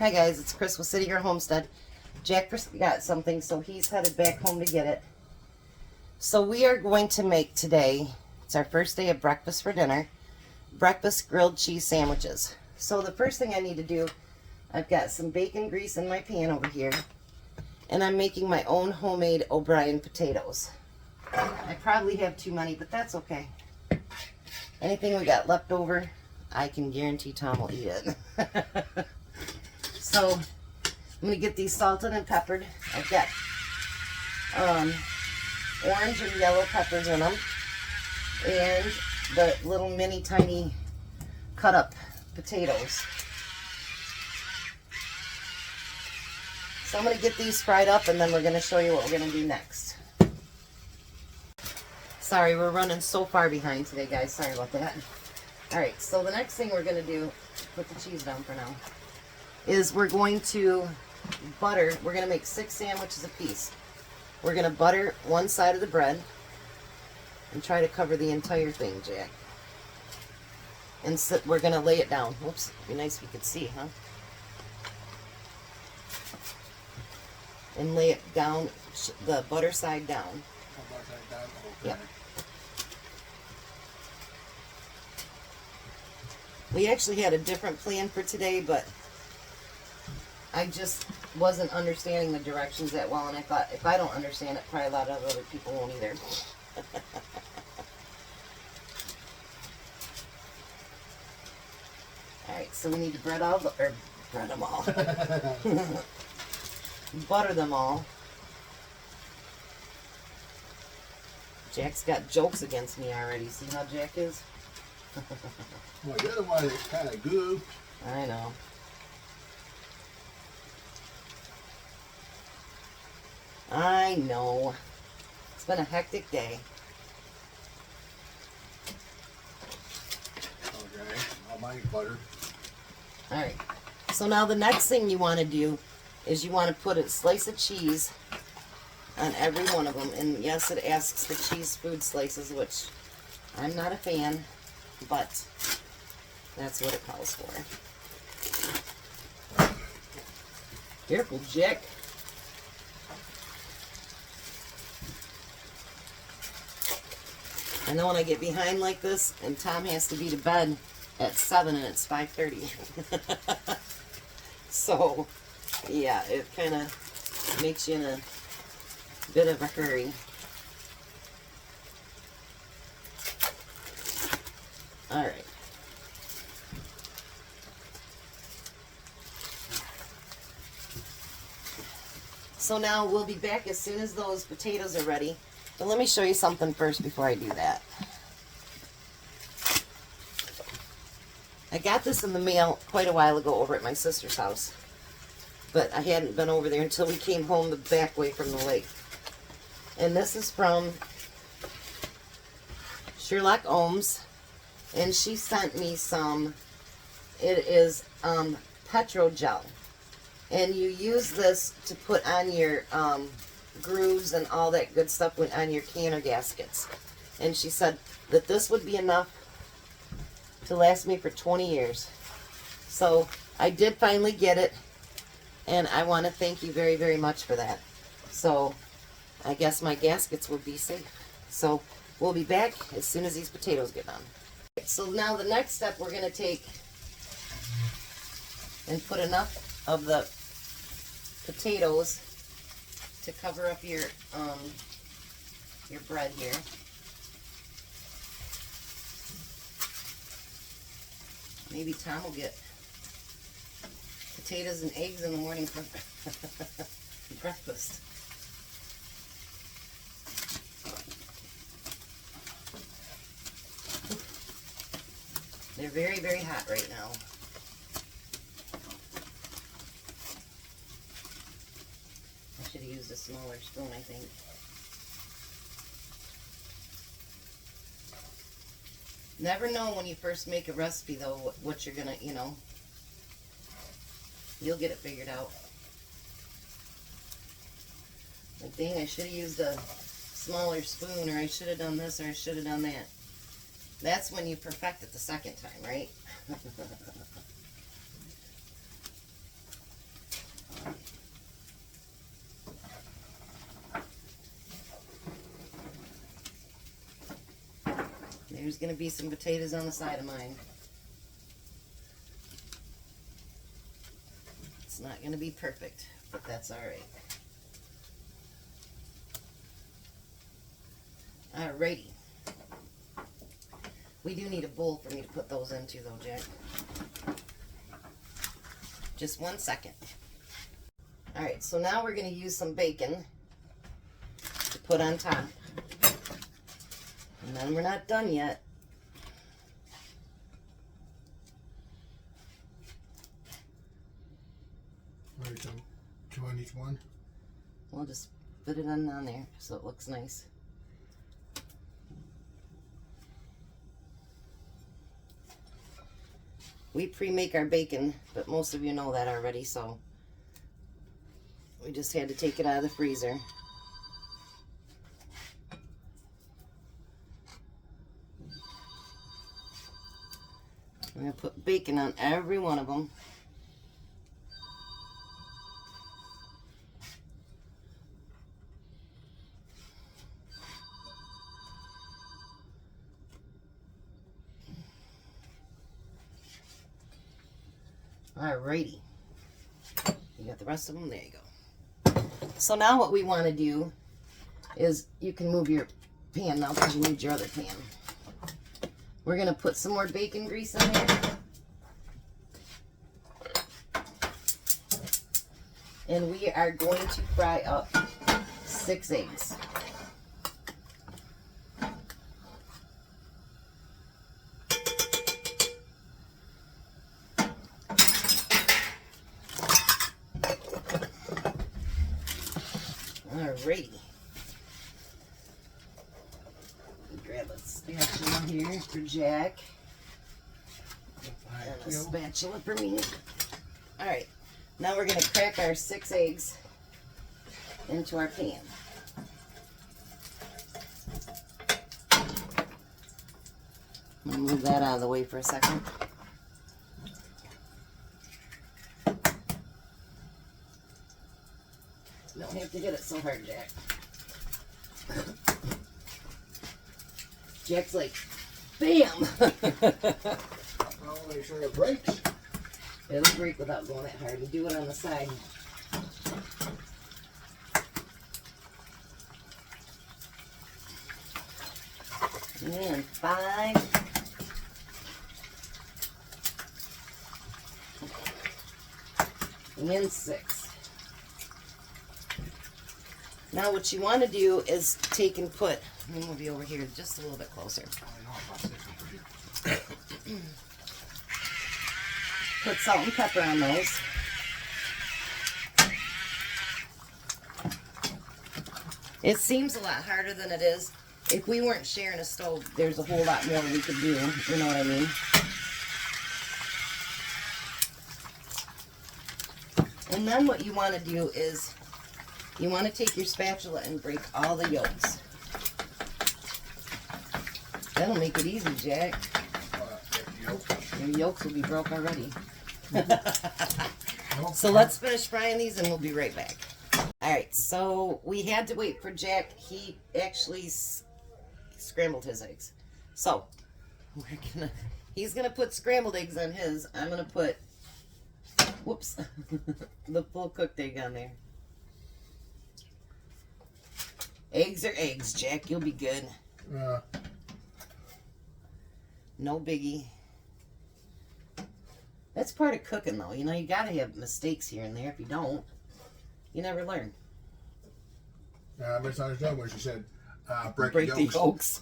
Hi guys, it's Chris with City Girl Homestead. Jack got something, so he's headed back home to get it. So we are going to make today, it's our first day of breakfast for dinner, breakfast grilled cheese sandwiches. So the first thing I need to do, I've got some bacon grease in my pan over here, and I'm making my own homemade O'Brien potatoes. I probably have too many, but that's okay. Anything we got left over, I can guarantee Tom will eat it. So I'm going to get these salted and peppered. I've got orange and yellow peppers in them, and the little mini tiny cut up potatoes. So I'm going to get these fried up, and then we're going to show you what we're going to do next. Sorry, we're running so far behind today, guys. Sorry about that. Alright, so the next thing we're going to do, put the cheese down for now, is we're going to butter. We're going to make 6 sandwiches a piece. We're going to butter one side of the bread and try to cover the entire thing, Jack. And we're going to lay it down. Whoops, it'd be nice if you could see, huh? And lay it down, the butter side down. Butter side down? Okay. Yep. We actually had a different plan for today, but I just wasn't understanding the directions that well, and I thought if I don't understand it, probably a lot of other people won't either. Alright, so we need to bread them all. Butter them all. Jack's got jokes against me already. See how Jack is? Well, the other one is kind of good. I know. I know. It's been a hectic day. Okay, I'll make butter. Alright. So now the next thing you want to do is you want to put a slice of cheese on every one of them. And yes, it asks for cheese food slices, which I'm not a fan, but that's what it calls for. Careful, Jack. I know when I get behind like this, and Tom has to be to bed at 7 and it's 5:30. So, yeah, it kind of makes you in a bit of a hurry. Alright. So now we'll be back as soon as those potatoes are ready. But let me show you something first before I do that. I got this in the mail quite a while ago over at my sister's house. But I hadn't been over there until we came home the back way from the lake. And this is from Sherlock Ohms. And she sent me some. It is Petro gel. And you use this to put on your grooves and all that good stuff on your canner gaskets. And she said that this would be enough to last me for 20 years. So I did finally get it, and I want to thank you very, very much for that. So I guess my gaskets will be safe. So we'll be back as soon as these potatoes get done. So now the next step, we're going to take and put enough of the potatoes to cover up your bread here. Maybe Tom will get potatoes and eggs in the morning for breakfast. They're very, very hot right now. I should have used a smaller spoon, I think. Never know when you first make a recipe, though, what you're gonna, you know. You'll get it figured out. Like, dang, I should have used a smaller spoon, or I should have done this, or I should have done that. That's when you perfect it the second time, right? there's going to be some potatoes on the side of mine. It's not going to be perfect, but that's all right. Alrighty. We do need a bowl for me to put those into though, Jack. Just 1 second. Alright, so now we're going to use some bacon to put on top. And then we're not done yet. Right, so 2 on each one. We'll just put it on there so it looks nice. We pre-make our bacon, but most of you know that already, so we just had to take it out of the freezer. I'm going to put bacon on every one of them. Alrighty. You got the rest of them? There you go. So now what we want to do is, you can move your pan now because you need your other pan. We're going to put some more bacon grease in there. And we are going to fry up 6 eggs. Alrighty. Grab a spatula here for Jack. And a spatula for me. Alright. Now we're going to crack our 6 eggs into our pan. I'm going to move that out of the way for a second. Don't have to hit it so hard, Jack. Jack's like, bam! I'll make sure it breaks. It'll break without going that hard. You do it on the side. And 5. And 6. Now what you want to do is take and put, I'm going to move you over here just a little bit closer. Put salt and pepper on those. It seems a lot harder than it is. If we weren't sharing a stove, there's a whole lot more we could do. You know what I mean? And then what you want to do is, you want to take your spatula and break all the yolks. That'll make it easy, Jack. Your yolks will be broke already. So let's finish frying these and we'll be right back. Alright, so we had to wait for Jack. He actually scrambled his eggs. So, he's going to put scrambled eggs on his. I'm going to put, whoops, the full cooked egg on there. Eggs are eggs, Jack. You'll be good. No biggie. That's part of cooking, though. You know, you gotta have mistakes here and there. If you don't, you never learn. I misunderstood when she said, break the yolks.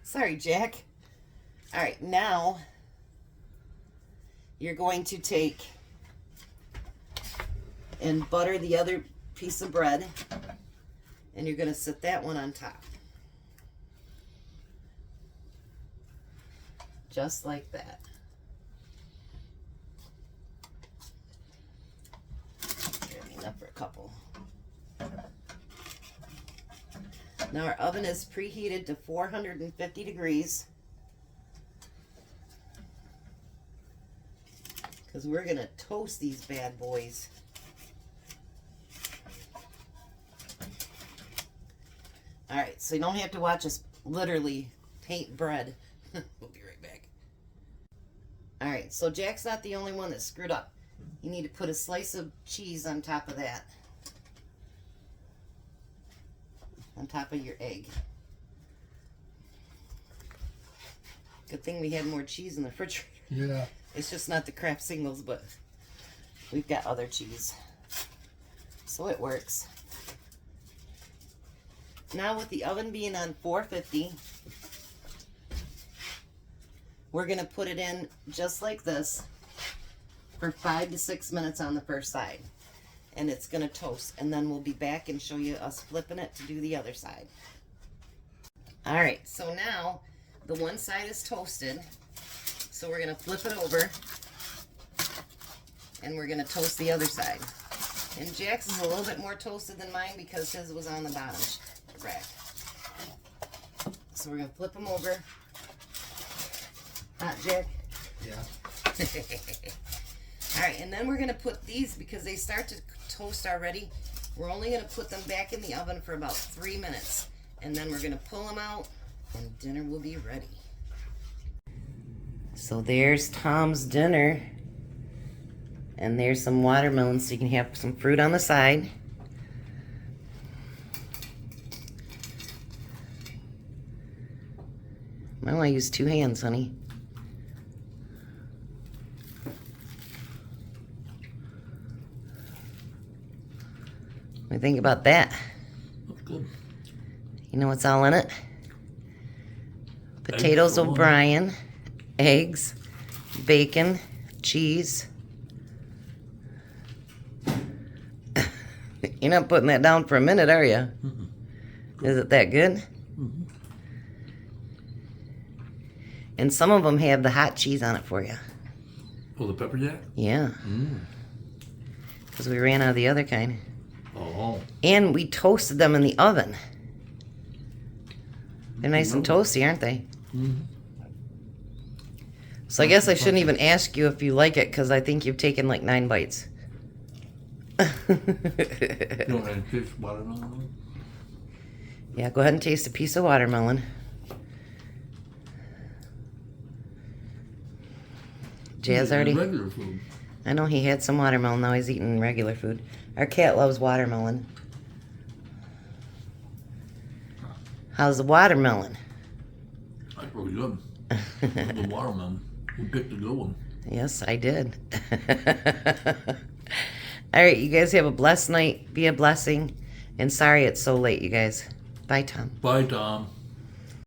Sorry, Jack. All right, now you're going to take and butter the other piece of bread, and you're going to set that one on top. Just like that. Enough for a couple. Now our oven is preheated to 450 degrees. Because we're going to toast these bad boys. Alright, so you don't have to watch us literally paint bread. We'll be right back. Alright, so Jack's not the only one that screwed up. You need to put a slice of cheese on top of that. On top of your egg. Good thing we had more cheese in the refrigerator. Yeah. It's just not the Kraft singles, but we've got other cheese. So it works. Now with the oven being on 450, we're going to put it in just like this for 5 to 6 minutes on the first side. And it's going to toast. And then we'll be back and show you us flipping it to do the other side. Alright, so now the one side is toasted. So we're going to flip it over. And we're going to toast the other side. And Jack's is a little bit more toasted than mine because his was on the bottom rack. So we're going to flip them over. Hot, Jack? Yeah. Alright, and then we're going to put these, because they start to toast already, we're only going to put them back in the oven for about 3 minutes. And then we're going to pull them out, and dinner will be ready. So there's Tom's dinner. And there's some watermelon, so you can have some fruit on the side. Might want to use 2 hands, honey. What do you think about that? That's good. You know what's all in it? Potatoes O'Brien, eggs, bacon, cheese. You're not putting that down for a minute, are you? Mm-hmm. Is it that good? Mm-hmm. And some of them have the hot cheese on it for you. Oh, the pepper jack? Yeah. Because we ran out of the other kind. Oh. And we toasted them in the oven. They're nice and toasty, aren't they? Mm-hmm. So I guess I shouldn't even ask you if you like it, because I think you've taken like 9 bites. You don't have to taste watermelon? Yeah, go ahead and taste a piece of watermelon. Jazz already. Regular food. I know he had some watermelon. Now he's eating regular food. Our cat loves watermelon. How's the watermelon? That's really good. The watermelon. You picked a good one. Yes, I did. All right, you guys have a blessed night. Be a blessing. And sorry it's so late, you guys. Bye, Tom. Bye, Tom.